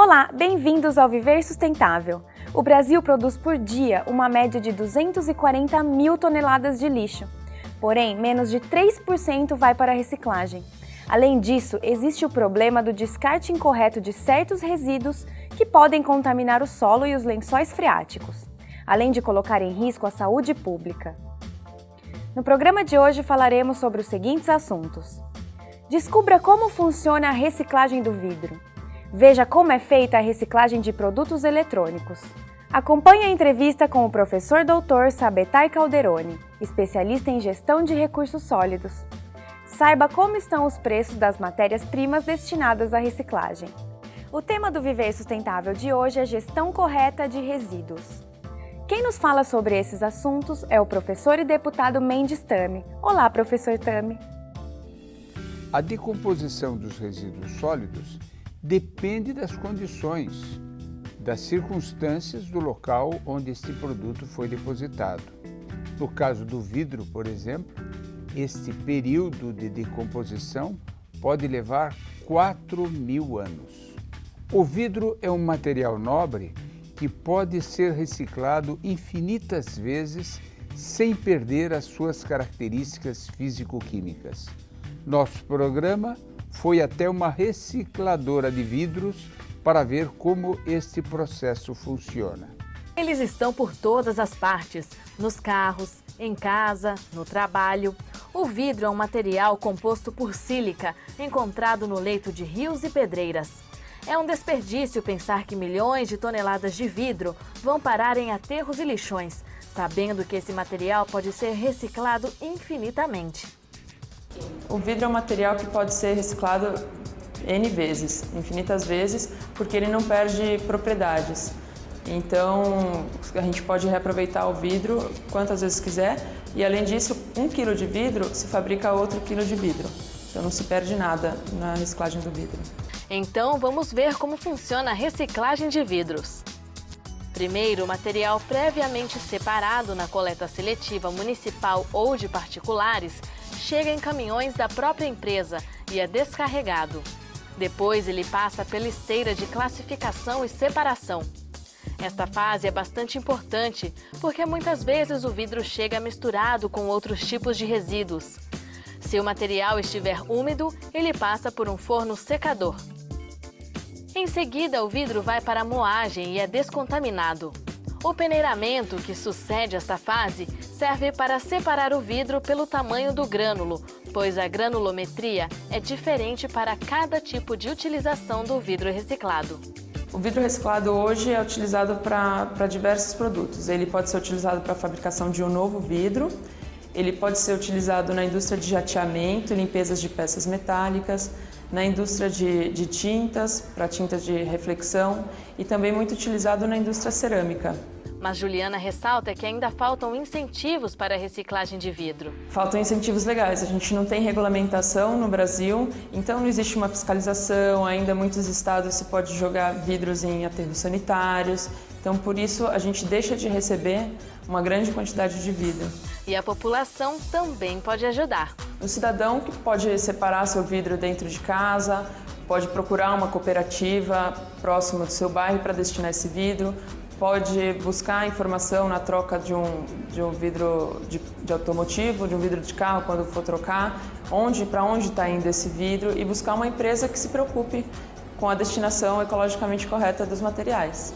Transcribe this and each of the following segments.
Olá, bem-vindos ao Viver Sustentável. O Brasil produz por dia uma média de 240 mil toneladas de lixo. Porém, menos de 3% vai para a reciclagem. Além disso, existe o problema do descarte incorreto de certos resíduos que podem contaminar o solo e os lençóis freáticos, além de colocar em risco a saúde pública. No programa de hoje falaremos sobre os seguintes assuntos. Descubra como funciona a reciclagem do vidro. Veja como é feita a reciclagem de produtos eletrônicos. Acompanhe a entrevista com o professor Dr. Sabetai Calderoni, especialista em gestão de recursos sólidos. Saiba como estão os preços das matérias-primas destinadas à reciclagem. O tema do Viver Sustentável de hoje é gestão correta de resíduos. Quem nos fala sobre esses assuntos é o professor e deputado Mendes Tami. Olá, professor Tami. A decomposição dos resíduos sólidos depende das condições, das circunstâncias do local onde este produto foi depositado. No caso do vidro, por exemplo, este período de decomposição pode levar 4.000 anos. O vidro é um material nobre que pode ser reciclado infinitas vezes sem perder as suas características físico-químicas. Nosso programa foi até uma recicladora de vidros para ver como este processo funciona. Eles estão por todas as partes, nos carros, em casa, no trabalho. O vidro é um material composto por sílica, encontrado no leito de rios e pedreiras. É um desperdício pensar que milhões de toneladas de vidro vão parar em aterros e lixões, sabendo que esse material pode ser reciclado infinitamente. O vidro é um material que pode ser reciclado N vezes, infinitas vezes, porque ele não perde propriedades. Então, a gente pode reaproveitar o vidro quantas vezes quiser e, além disso, 1 quilo de vidro se fabrica outro quilo de vidro. Então, não se perde nada na reciclagem do vidro. Então, vamos ver como funciona a reciclagem de vidros. Primeiro, o material previamente separado na coleta seletiva municipal ou de particulares chega em caminhões da própria empresa e é descarregado. Depois, ele passa pela esteira de classificação e separação. Esta fase é bastante importante porque muitas vezes o vidro chega misturado com outros tipos de resíduos. Se o material estiver úmido, ele passa por um forno secador. Em seguida, o vidro vai para a moagem e é descontaminado. O peneiramento, que sucede esta fase, serve para separar o vidro pelo tamanho do grânulo, pois a granulometria é diferente para cada tipo de utilização do vidro reciclado. O vidro reciclado hoje é utilizado para diversos produtos. Ele pode ser utilizado para a fabricação de um novo vidro, ele pode ser utilizado na indústria de jateamento e limpezas de peças metálicas, na indústria de tintas, para tintas de reflexão e também muito utilizado na indústria cerâmica. Mas Juliana ressalta que ainda faltam incentivos para a reciclagem de vidro. Faltam incentivos legais, a gente não tem regulamentação no Brasil, então não existe uma fiscalização, ainda muitos estados se pode jogar vidros em aterros sanitários, então por isso a gente deixa de receber uma grande quantidade de vidro. E a população também pode ajudar. O cidadão que pode separar seu vidro dentro de casa, pode procurar uma cooperativa próxima do seu bairro para destinar esse vidro, pode buscar informação na troca de um vidro de automotivo, de um vidro de carro quando for trocar, para onde está indo esse vidro e buscar uma empresa que se preocupe com a destinação ecologicamente correta dos materiais.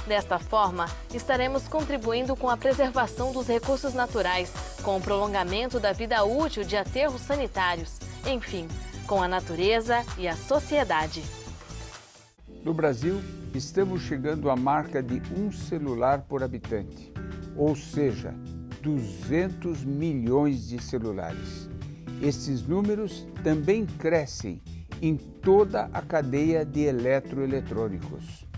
Desta forma, estaremos contribuindo com a preservação dos recursos naturais, com o prolongamento da vida útil de aterros sanitários, enfim, com a natureza e a sociedade. No Brasil, estamos chegando à marca de 1 celular por habitante, ou seja, 200 milhões de celulares. Estes números também crescem em toda a cadeia de eletroeletrônicos.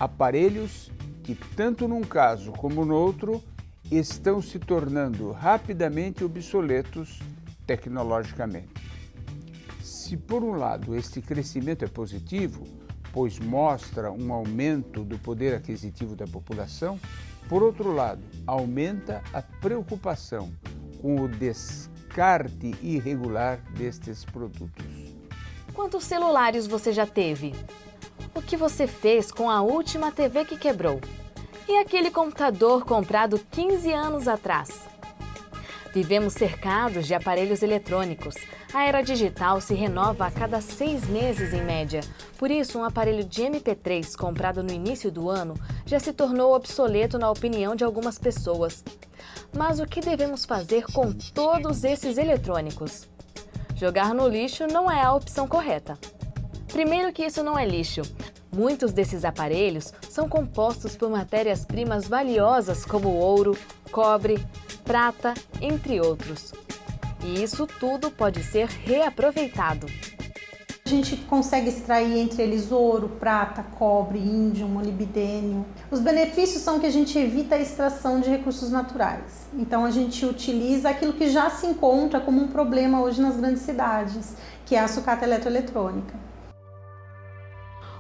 Aparelhos que, tanto num caso como no outro, estão se tornando rapidamente obsoletos tecnologicamente. Se, por um lado, este crescimento é positivo, pois mostra um aumento do poder aquisitivo da população, por outro lado, aumenta a preocupação com o descarte irregular destes produtos. Quantos celulares você já teve? O que você fez com a última TV que quebrou? E aquele computador comprado 15 anos atrás? Vivemos cercados de aparelhos eletrônicos. A era digital se renova a cada 6 meses em média. Por isso, um aparelho de MP3 comprado no início do ano já se tornou obsoleto na opinião de algumas pessoas. Mas o que devemos fazer com todos esses eletrônicos? Jogar no lixo não é a opção correta. Primeiro que isso não é lixo. Muitos desses aparelhos são compostos por matérias-primas valiosas como ouro, cobre, prata, entre outros. E isso tudo pode ser reaproveitado. A gente consegue extrair entre eles ouro, prata, cobre, índio, molibdênio. Os benefícios são que a gente evita a extração de recursos naturais. Então a gente utiliza aquilo que já se encontra como um problema hoje nas grandes cidades, que é a sucata eletroeletrônica.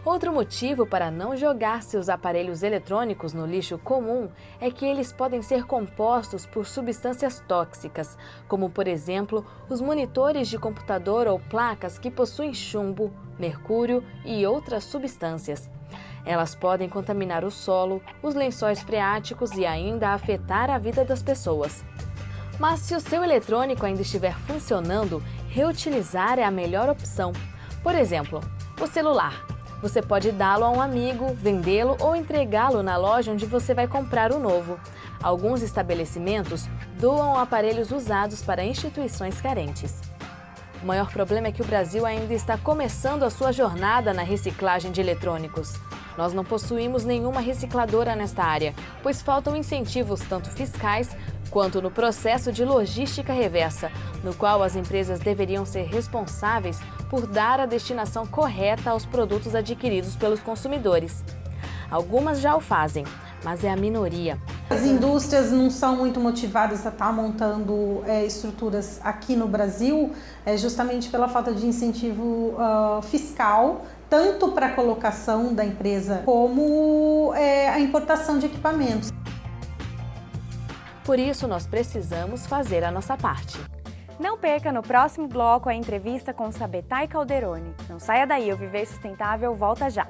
Outro motivo para não jogar seus aparelhos eletrônicos no lixo comum é que eles podem ser compostos por substâncias tóxicas, como, por exemplo, os monitores de computador ou placas que possuem chumbo, mercúrio e outras substâncias. Elas podem contaminar o solo, os lençóis freáticos e ainda afetar a vida das pessoas. Mas se o seu eletrônico ainda estiver funcionando, reutilizar é a melhor opção. Por exemplo, o celular. Você pode dá-lo a um amigo, vendê-lo ou entregá-lo na loja onde você vai comprar o novo. Alguns estabelecimentos doam aparelhos usados para instituições carentes. O maior problema é que o Brasil ainda está começando a sua jornada na reciclagem de eletrônicos. Nós não possuímos nenhuma recicladora nesta área, pois faltam incentivos tanto fiscais quanto no processo de logística reversa, no qual as empresas deveriam ser responsáveis por dar a destinação correta aos produtos adquiridos pelos consumidores. Algumas já o fazem, mas é a minoria. As indústrias não são muito motivadas a estar montando estruturas aqui no Brasil, justamente pela falta de incentivo fiscal, tanto para a colocação da empresa como a importação de equipamentos. Por isso, nós precisamos fazer a nossa parte. Não perca no próximo bloco a entrevista com Sabetai Calderoni. Não saia daí, o Viver Sustentável volta já.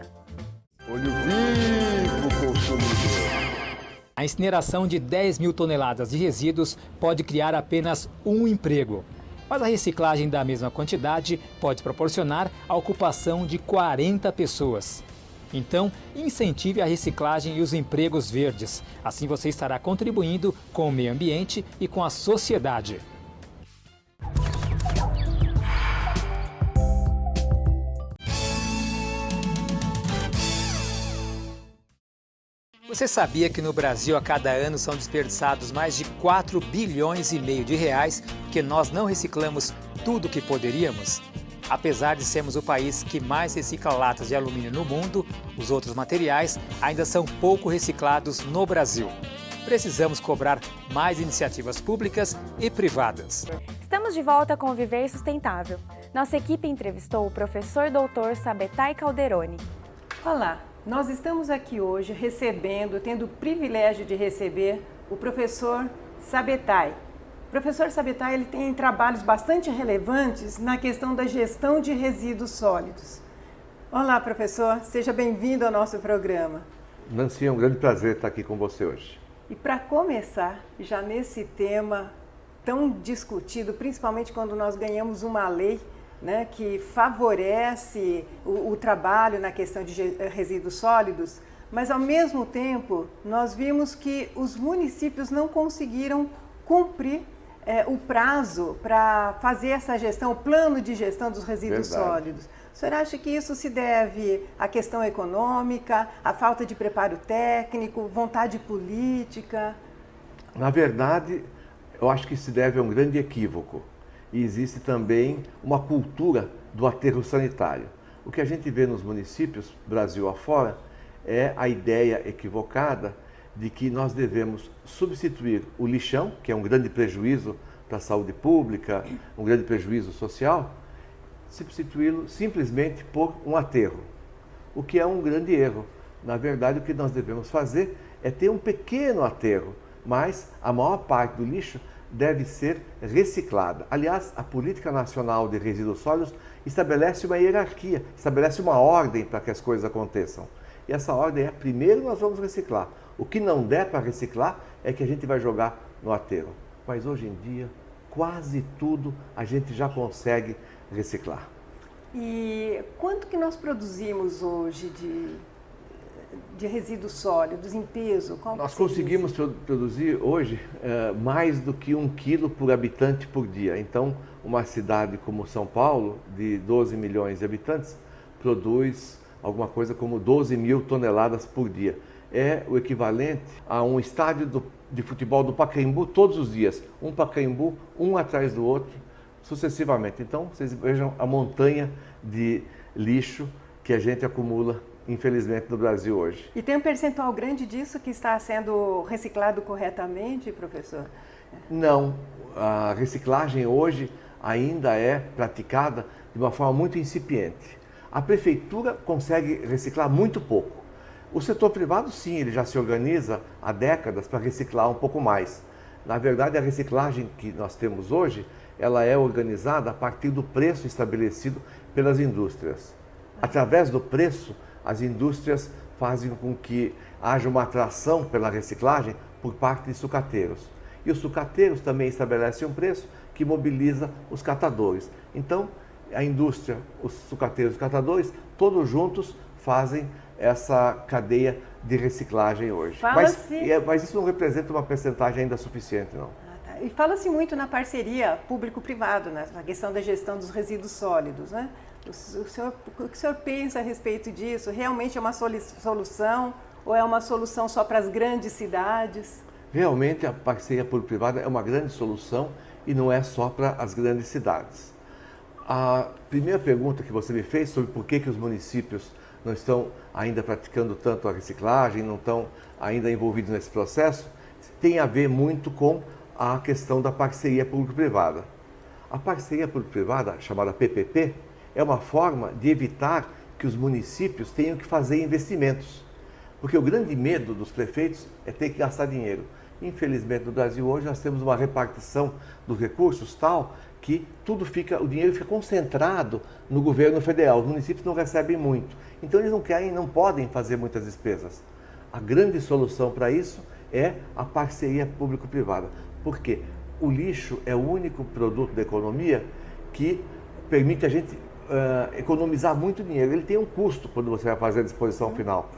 Olho vivo, consumidor. A incineração de 10 mil toneladas de resíduos pode criar apenas um emprego. Mas a reciclagem da mesma quantidade pode proporcionar a ocupação de 40 pessoas. Então, incentive a reciclagem e os empregos verdes. Assim você estará contribuindo com o meio ambiente e com a sociedade. Você sabia que no Brasil a cada ano são desperdiçados mais de 4,5 bilhões de reais porque nós não reciclamos tudo o que poderíamos? Apesar de sermos o país que mais recicla latas de alumínio no mundo, os outros materiais ainda são pouco reciclados no Brasil. Precisamos cobrar mais iniciativas públicas e privadas. Estamos de volta com o Viver Sustentável. Nossa equipe entrevistou o professor doutor Sabetai Calderoni. Olá, nós estamos aqui hoje tendo o privilégio de receber o professor Sabetai. O professor Sabetai ele tem trabalhos bastante relevantes na questão da gestão de resíduos sólidos. Olá, professor, seja bem-vindo ao nosso programa. Nancy, é um grande prazer estar aqui com você hoje. E para começar, já nesse tema tão discutido, principalmente quando nós ganhamos uma lei, né, que favorece o trabalho na questão de resíduos sólidos, mas ao mesmo tempo nós vimos que os municípios não conseguiram cumprir o prazo para fazer essa gestão, o plano de gestão dos resíduos sólidos. O senhor acha que isso se deve à questão econômica, à falta de preparo técnico, vontade política? Na verdade, eu acho que se deve a um grande equívoco. E existe também uma cultura do aterro sanitário. O que a gente vê nos municípios, Brasil afora, é a ideia equivocada de que nós devemos substituir o lixão, que é um grande prejuízo para a saúde pública, um grande prejuízo social, substituí-lo simplesmente por um aterro, o que é um grande erro. Na verdade, o que nós devemos fazer é ter um pequeno aterro, mas a maior parte do lixo deve ser reciclada. Aliás, a Política Nacional de Resíduos Sólidos estabelece uma hierarquia, estabelece uma ordem para que as coisas aconteçam. E essa ordem é, primeiro nós vamos reciclar. O que não der para reciclar é que a gente vai jogar no aterro. Mas hoje em dia, quase tudo a gente já consegue reciclar. E quanto que nós produzimos hoje de resíduos sólidos em peso? Nós conseguimos produzir hoje mais do que 1 quilo por habitante por dia. Então, uma cidade como São Paulo, de 12 milhões de habitantes, produz alguma coisa como 12 mil toneladas por dia. É o equivalente a um estádio de futebol do Pacaembu todos os dias. Um Pacaembu, um atrás do outro, sucessivamente. Então, vocês vejam a montanha de lixo que a gente acumula, infelizmente, no Brasil hoje. E tem um percentual grande disso que está sendo reciclado corretamente, professor? Não. A reciclagem hoje ainda é praticada de uma forma muito incipiente. A prefeitura consegue reciclar muito pouco. O setor privado, sim, ele já se organiza há décadas para reciclar um pouco mais. Na verdade, a reciclagem que nós temos hoje, ela é organizada a partir do preço estabelecido pelas indústrias. Através do preço, as indústrias fazem com que haja uma atração pela reciclagem por parte de sucateiros. E os sucateiros também estabelecem um preço que mobiliza os catadores. Então, a indústria, os sucateiros e os catadores, todos juntos fazem essa cadeia de reciclagem hoje. Mas isso não representa uma percentagem ainda suficiente, não. E fala-se muito na parceria público-privado, né, na questão da gestão dos resíduos sólidos, né? O que o senhor pensa a respeito disso? Realmente é uma solução ou é uma solução só para as grandes cidades? Realmente a parceria público-privada é uma grande solução e não é só para as grandes cidades. A primeira pergunta que você me fez sobre por que os municípios não estão ainda praticando tanto a reciclagem, não estão ainda envolvidos nesse processo, tem a ver muito com a questão da parceria público-privada. A parceria público-privada, chamada PPP, é uma forma de evitar que os municípios tenham que fazer investimentos. Porque o grande medo dos prefeitos é ter que gastar dinheiro. Infelizmente, no Brasil hoje, nós temos uma repartição dos recursos tal que o dinheiro fica concentrado no governo federal. Os municípios não recebem muito. Então, eles não podem fazer muitas despesas. A grande solução para isso é a parceria público-privada. Porque o lixo é o único produto da economia que permite a gente economizar muito dinheiro. Ele tem um custo quando você vai fazer a disposição final.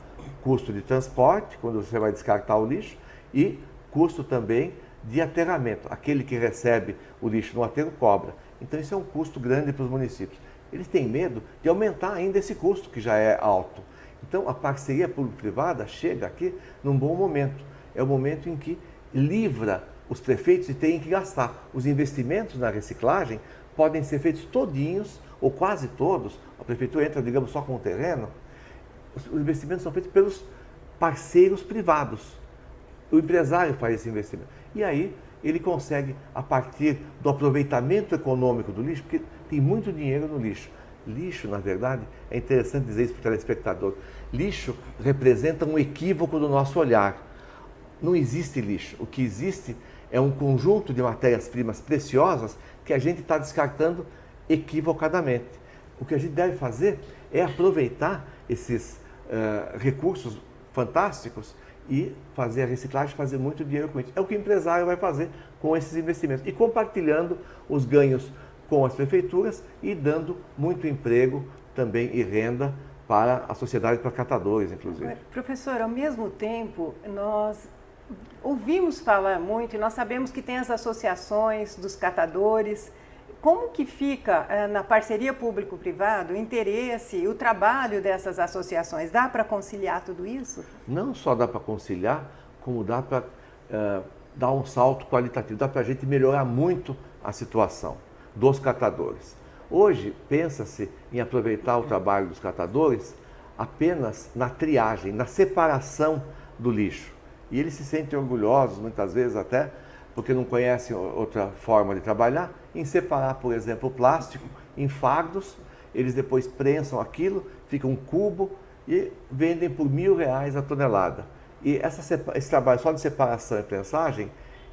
Custo de transporte, quando você vai descartar o lixo, e custo também de aterramento. Aquele que recebe o lixo no aterro cobra. Então, isso é um custo grande para os municípios. Eles têm medo de aumentar ainda esse custo, que já é alto. Então, a parceria público-privada chega aqui num bom momento. É o momento em que livra os prefeitos de terem que gastar. Os investimentos na reciclagem podem ser feitos todinhos, ou quase todos. A prefeitura entra, digamos, só com o terreno. Os investimentos são feitos pelos parceiros privados. O empresário faz esse investimento. E aí ele consegue, a partir do aproveitamento econômico do lixo, porque tem muito dinheiro no lixo. Lixo, na verdade, é interessante dizer isso para o telespectador, lixo representa um equívoco do nosso olhar. Não existe lixo. O que existe é um conjunto de matérias-primas preciosas que a gente está descartando equivocadamente. O que a gente deve fazer é aproveitar esses recursos fantásticos e fazer a reciclagem, fazer muito dinheiro com isso. É o que o empresário vai fazer com esses investimentos. E compartilhando os ganhos com as prefeituras e dando muito emprego também e renda para a sociedade, para catadores, inclusive. Professor, ao mesmo tempo, nós ouvimos falar muito e nós sabemos que tem as associações dos catadores. Como que fica na parceria público-privado o interesse e o trabalho dessas associações? Dá para conciliar tudo isso? Não só dá para conciliar, como dá para dar um salto qualitativo, dá para a gente melhorar muito a situação dos catadores. Hoje, pensa-se em aproveitar o trabalho dos catadores apenas na triagem, na separação do lixo. E eles se sentem orgulhosos, muitas vezes até, porque não conhecem outra forma de trabalhar, em separar, por exemplo, o plástico em fardos, eles depois prensam aquilo, fica um cubo e vendem por R$1.000 a tonelada. E esse trabalho só de separação e prensagem,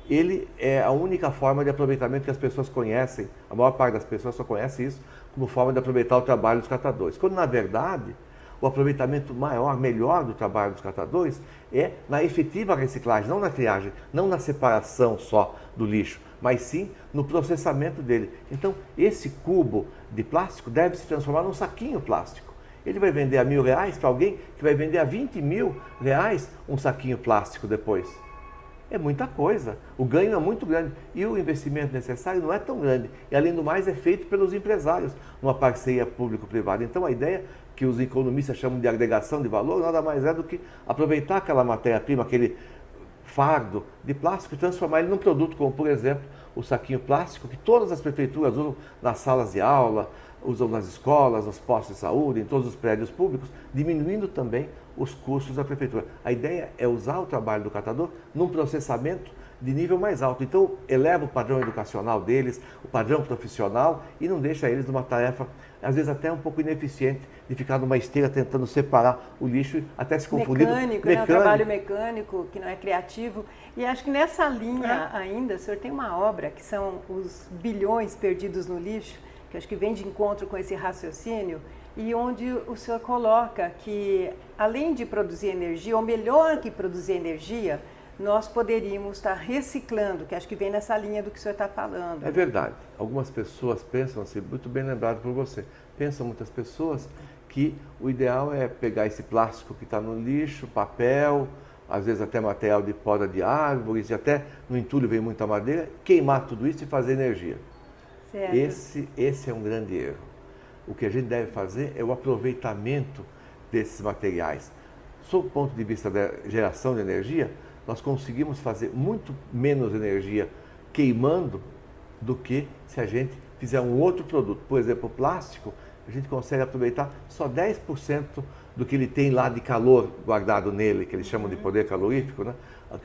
ele é a única forma de aproveitamento que as pessoas conhecem, a maior parte das pessoas só conhece isso como forma de aproveitar o trabalho dos catadores. Quando, na verdade, o aproveitamento maior, melhor do trabalho dos catadores é na efetiva reciclagem, não na triagem, não na separação só do lixo, mas sim no processamento dele. Então, esse cubo de plástico deve se transformar num saquinho plástico. Ele vai vender a R$1.000 para alguém que vai vender a R$20.000 um saquinho plástico depois. É muita coisa, o ganho é muito grande e o investimento necessário não é tão grande. E além do mais é feito pelos empresários, numa parceria público-privada. Então a ideia que os economistas chamam de agregação de valor nada mais é do que aproveitar aquela matéria-prima, aquele fardo de plástico e transformar ele num produto como, por exemplo, o saquinho plástico que todas as prefeituras usam nas salas de aula, usam nas escolas, nos postos de saúde, em todos os prédios públicos, diminuindo também os custos da prefeitura. A ideia é usar o trabalho do catador num processamento de nível mais alto. Então, eleva o padrão educacional deles, o padrão profissional e não deixa eles numa tarefa, às vezes até um pouco ineficiente, de ficar numa esteira tentando separar o lixo e até se confundir. Mecânico, né? Um trabalho mecânico que não é criativo. E acho que nessa linha ainda, o senhor tem uma obra que são os bilhões perdidos no lixo, que acho que vem de encontro com esse raciocínio, e onde o senhor coloca que, além de produzir energia, ou melhor que produzir energia, nós poderíamos estar reciclando, que acho que vem nessa linha do que o senhor está falando. É verdade. Algumas pessoas pensam, assim, muito bem lembrado por você, pensam muitas pessoas que o ideal é pegar esse plástico que está no lixo, papel, às vezes até material de poda de árvores, e até no entulho vem muita madeira, queimar tudo isso e fazer energia. Certo. Esse é um grande erro. O que a gente deve fazer é o aproveitamento desses materiais. Sob o ponto de vista da geração de energia, nós conseguimos fazer muito menos energia queimando do que se a gente fizer um outro produto. Por exemplo, o plástico, a gente consegue aproveitar só 10% do que ele tem lá de calor guardado nele, que eles chamam de poder calorífico, né?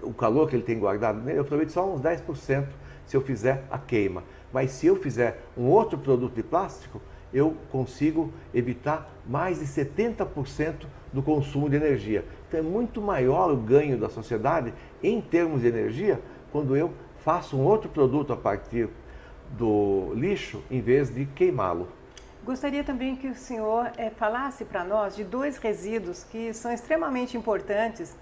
O calor que ele tem guardado nele, eu aproveito só uns 10% se eu fizer a queima. Mas se eu fizer um outro produto de plástico, eu consigo evitar mais de 70% do consumo de energia. Então é muito maior o ganho da sociedade em termos de energia quando eu faço um outro produto a partir do lixo em vez de queimá-lo. Gostaria também que o senhor falasse para nós de dois resíduos que são extremamente importantes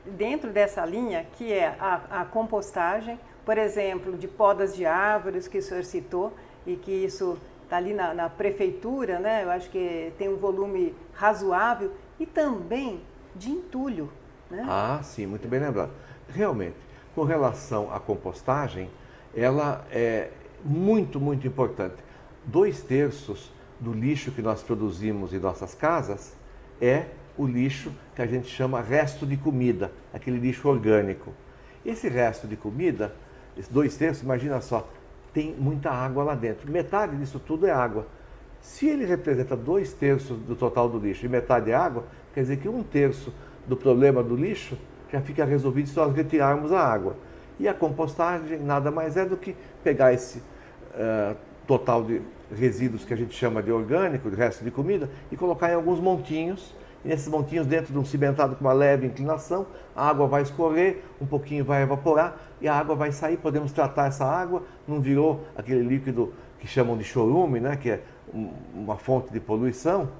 dentro dessa linha, que é a compostagem, por exemplo, de podas de árvores, que o senhor citou, e que isso está ali na prefeitura, né? Eu acho que tem um volume razoável, e também de entulho, né? Ah, sim, muito bem lembrado. Realmente, com relação à compostagem, ela é muito, muito importante. 2/3 do lixo que nós produzimos em nossas casas é o lixo que a gente chama resto de comida, aquele lixo orgânico. Esse resto de comida, esses 2/3, imagina só, tem muita água lá dentro. Metade disso tudo é água. Se ele representa 2/3 do total do lixo e metade é água, quer dizer que 1/3 do problema do lixo já fica resolvido se nós retirarmos a água. E a compostagem nada mais é do que pegar esse total de resíduos que a gente chama de orgânico, de resto de comida, e colocar em alguns montinhos. E nesses montinhos, dentro de um cimentado com uma leve inclinação, a água vai escorrer, um pouquinho vai evaporar e a água vai sair. Podemos tratar essa água, não virou aquele líquido que chamam de chorume, né, que é uma fonte de poluição.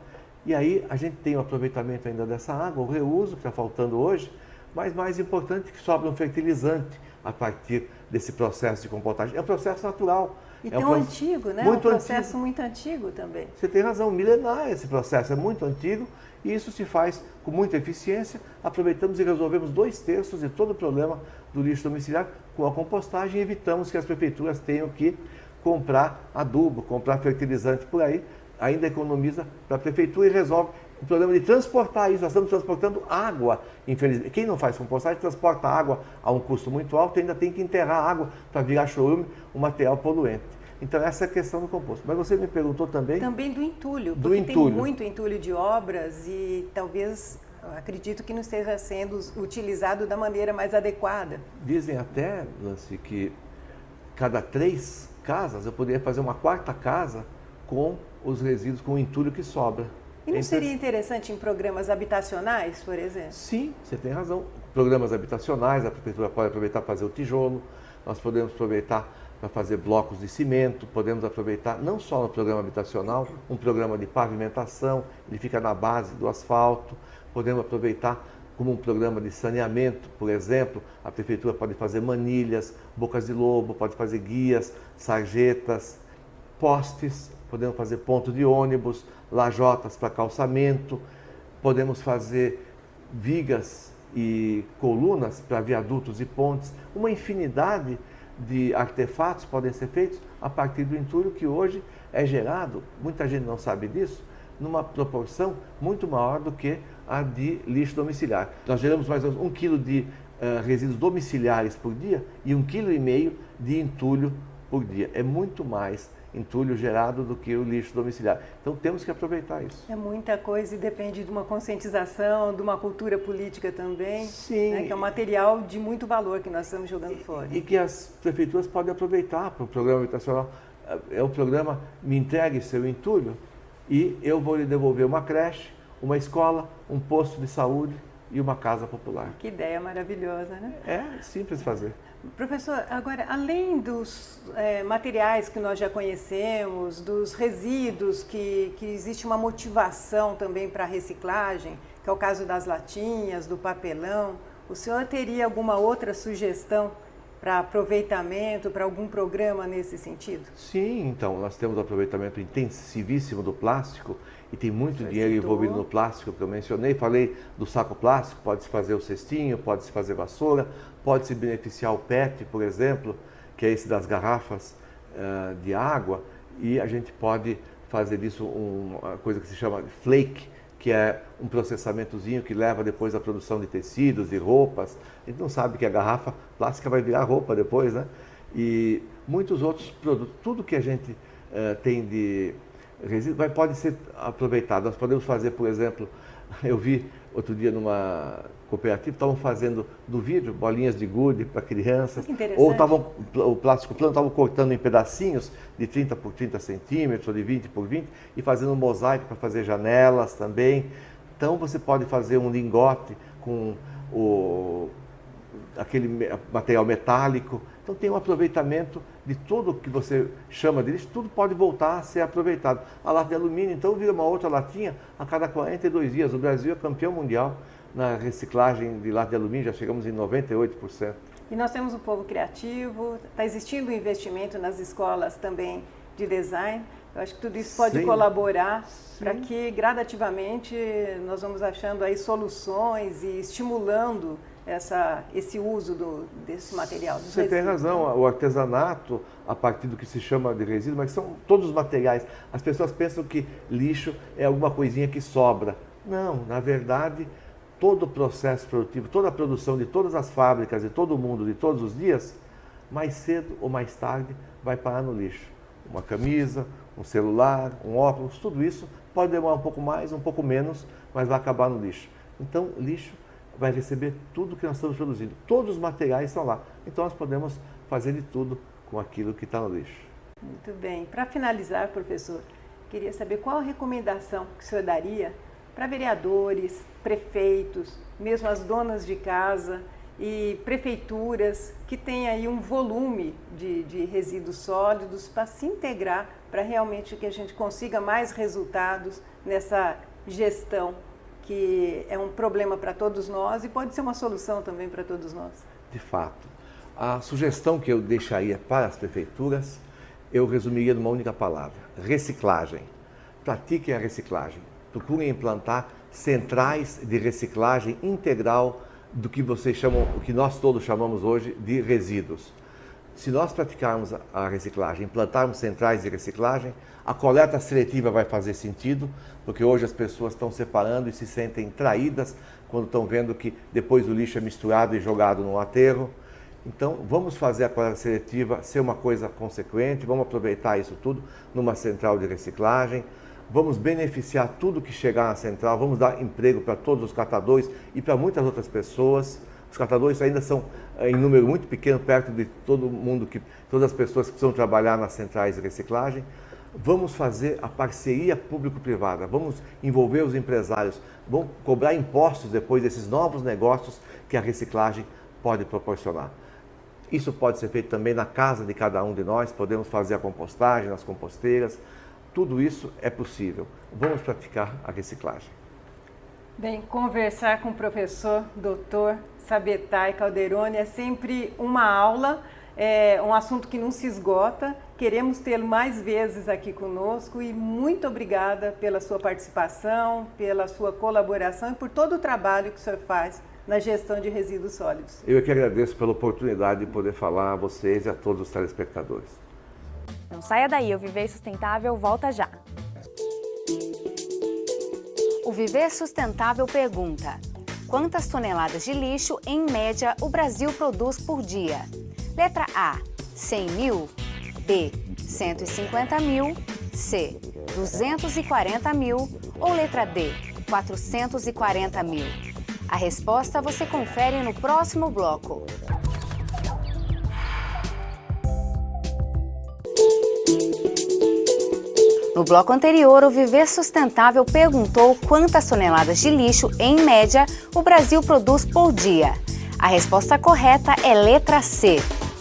E aí a gente tem o aproveitamento ainda dessa água, o reuso, que está faltando hoje, mas mais importante, que sobra um fertilizante a partir desse processo de compostagem. É um processo natural. E tão antigo, né? Muito um processo antigo. muito antigo também. Você tem razão, milenar esse processo, é muito antigo e isso se faz com muita eficiência. Aproveitamos e resolvemos 2/3 de todo o problema do lixo domiciliar com a compostagem e evitamos que as prefeituras tenham que comprar adubo, comprar fertilizante por aí. Ainda economiza para a prefeitura e resolve o problema de transportar isso. Nós estamos transportando água, infelizmente. Quem não faz compostagem transporta água a um custo muito alto e ainda tem que enterrar água para virar chorume, um material poluente. Então essa é a questão do composto. Mas você me perguntou também... Também do entulho, porque tem muito entulho de obras e talvez, acredito que não esteja sendo utilizado da maneira mais adequada. Dizem até, Nancy, que cada 3 casas eu poderia fazer uma 4ª casa com os resíduos, com o entulho que sobra. E não seria interessante em programas habitacionais, por exemplo? Sim, você tem razão. Programas habitacionais, a prefeitura pode aproveitar para fazer o tijolo, nós podemos aproveitar para fazer blocos de cimento, podemos aproveitar não só no programa habitacional, um programa de pavimentação, ele fica na base do asfalto, podemos aproveitar como um programa de saneamento, por exemplo, a prefeitura pode fazer manilhas, bocas de lobo, pode fazer guias, sarjetas, postes, podemos fazer ponto de ônibus, lajotas para calçamento, podemos fazer vigas e colunas para viadutos e pontes, uma infinidade de artefatos podem ser feitos a partir do entulho que hoje é gerado, muita gente não sabe disso, numa proporção muito maior do que a de lixo domiciliar. Nós geramos mais ou menos 1 kg de resíduos domiciliares por dia e 1,5 kg de entulho por dia. É muito mais entulho gerado do que o lixo domiciliar. Então temos que aproveitar isso. É muita coisa e depende de uma conscientização, de uma cultura política também. Sim. Né, que é um material de muito valor que nós estamos jogando fora. E que as prefeituras podem aproveitar para o programa habitacional. É o programa Me Entregue Seu Entulho e eu vou lhe devolver uma creche, uma escola, um posto de saúde e uma casa popular. Que ideia maravilhosa, né? É simples fazer. Professor, agora, além dos materiais que nós já conhecemos, dos resíduos, que existe uma motivação também para a reciclagem, que é o caso das latinhas, do papelão, o senhor teria alguma outra sugestão para aproveitamento, para algum programa nesse sentido? Sim, então, nós temos o aproveitamento intensivíssimo do plástico e tem muito dinheiro envolvido no plástico que eu mencionei. Falei do saco plástico, pode-se fazer o cestinho, pode-se fazer vassoura, pode-se beneficiar o PET, por exemplo, que é esse das garrafas de água, e a gente pode fazer disso uma coisa que se chama flake, que é um processamentozinho que leva depois à produção de tecidos, de roupas. A gente não sabe que a garrafa plástica vai virar roupa depois, né? E muitos outros produtos, tudo que a gente tem de resíduo pode ser aproveitado. Nós podemos fazer, por exemplo, eu vi outro dia numa cooperativa, estavam fazendo do vidro bolinhas de gude para crianças, ou o plástico plano estavam cortando em pedacinhos de 30 por 30 centímetros, ou de 20 por 20, e fazendo um mosaico para fazer janelas também. Então você pode fazer um lingote com aquele material metálico. Então tem um aproveitamento de tudo que você chama de lixo, tudo pode voltar a ser aproveitado. A lata de alumínio, então, vira uma outra latinha a cada 42 dias. O Brasil é campeão mundial na reciclagem de lata de alumínio, já chegamos em 98%. E nós temos um povo criativo, está existindo um investimento nas escolas também de design. Eu acho que tudo isso pode colaborar para que gradativamente nós vamos achando aí soluções e estimulando esse uso desse material. Você tem razão, o artesanato, a partir do que se chama de resíduo, mas são todos os materiais. As pessoas pensam que lixo é alguma coisinha que sobra. Não, na verdade, todo o processo produtivo, toda a produção de todas as fábricas, de todo mundo, de todos os dias, mais cedo ou mais tarde vai parar no lixo. Uma camisa, um celular, um óculos, tudo isso pode demorar um pouco mais, um pouco menos, mas vai acabar no lixo. Então, lixo vai receber tudo que nós estamos produzindo. Todos os materiais estão lá. Então, nós podemos fazer de tudo com aquilo que está no lixo. Muito bem. Para finalizar, professor, queria saber qual a recomendação que o senhor daria para vereadores, prefeitos, mesmo as donas de casa e prefeituras que têm aí um volume de resíduos sólidos para se integrar para realmente que a gente consiga mais resultados nessa gestão, que é um problema para todos nós e pode ser uma solução também para todos nós. De fato. A sugestão que eu deixaria para as prefeituras, eu resumiria numa única palavra: reciclagem. Pratiquem a reciclagem. Procurem implantar centrais de reciclagem integral do que vocês chamam, o que nós todos chamamos hoje de resíduos. Se nós praticarmos a reciclagem, implantarmos centrais de reciclagem, a coleta seletiva vai fazer sentido, porque hoje as pessoas estão separando e se sentem traídas quando estão vendo que depois o lixo é misturado e jogado no aterro. Então, vamos fazer a coleta seletiva ser uma coisa consequente, vamos aproveitar isso tudo numa central de reciclagem, vamos beneficiar tudo que chegar na central, vamos dar emprego para todos os catadores e para muitas outras pessoas. Os catadores ainda são em número muito pequeno, perto de todo mundo, todas as pessoas que precisam trabalhar nas centrais de reciclagem. Vamos fazer a parceria público-privada, vamos envolver os empresários, vamos cobrar impostos depois desses novos negócios que a reciclagem pode proporcionar. Isso pode ser feito também na casa de cada um de nós, podemos fazer a compostagem nas composteiras. Tudo isso é possível. Vamos praticar a reciclagem. Bem, conversar com o professor, doutor Sabetai Calderoni é sempre uma aula, é um assunto que não se esgota. Queremos tê-lo mais vezes aqui conosco e muito obrigada pela sua participação, pela sua colaboração e por todo o trabalho que o senhor faz na gestão de resíduos sólidos. Eu que agradeço pela oportunidade de poder falar a vocês e a todos os telespectadores. Não saia daí, o Viver Sustentável volta já. O Viver Sustentável pergunta: quantas toneladas de lixo, em média, o Brasil produz por dia? Letra A, 100 mil. B, 150 mil. C, 240 mil. Ou letra D, 440 mil? A resposta você confere no próximo bloco. No bloco anterior, o Viver Sustentável perguntou quantas toneladas de lixo, em média, o Brasil produz por dia. A resposta correta é letra C,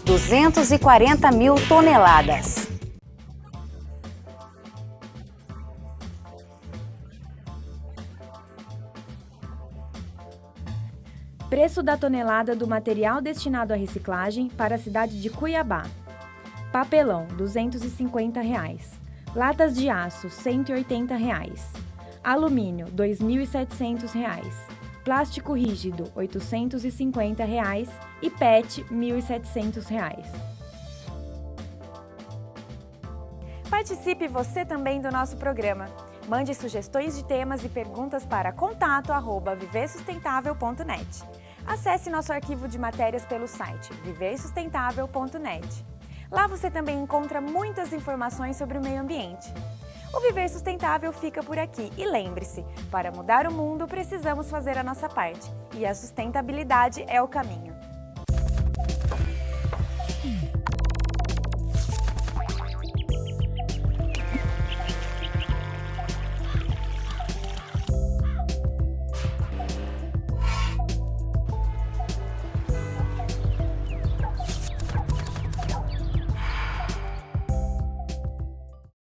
240 mil toneladas. Preço da tonelada do material destinado à reciclagem para a cidade de Cuiabá. Papelão, R$ 250. Latas de aço, R$ 180. Alumínio, R$ 2.700. Plástico rígido, R$ 850. E PET, R$ 1.700. Participe você também do nosso programa. Mande sugestões de temas e perguntas para contato@viversustentável.net. Acesse nosso arquivo de matérias pelo site viversustentável.net. Lá você também encontra muitas informações sobre o meio ambiente. O Viver Sustentável fica por aqui e lembre-se, para mudar o mundo precisamos fazer a nossa parte e a sustentabilidade é o caminho.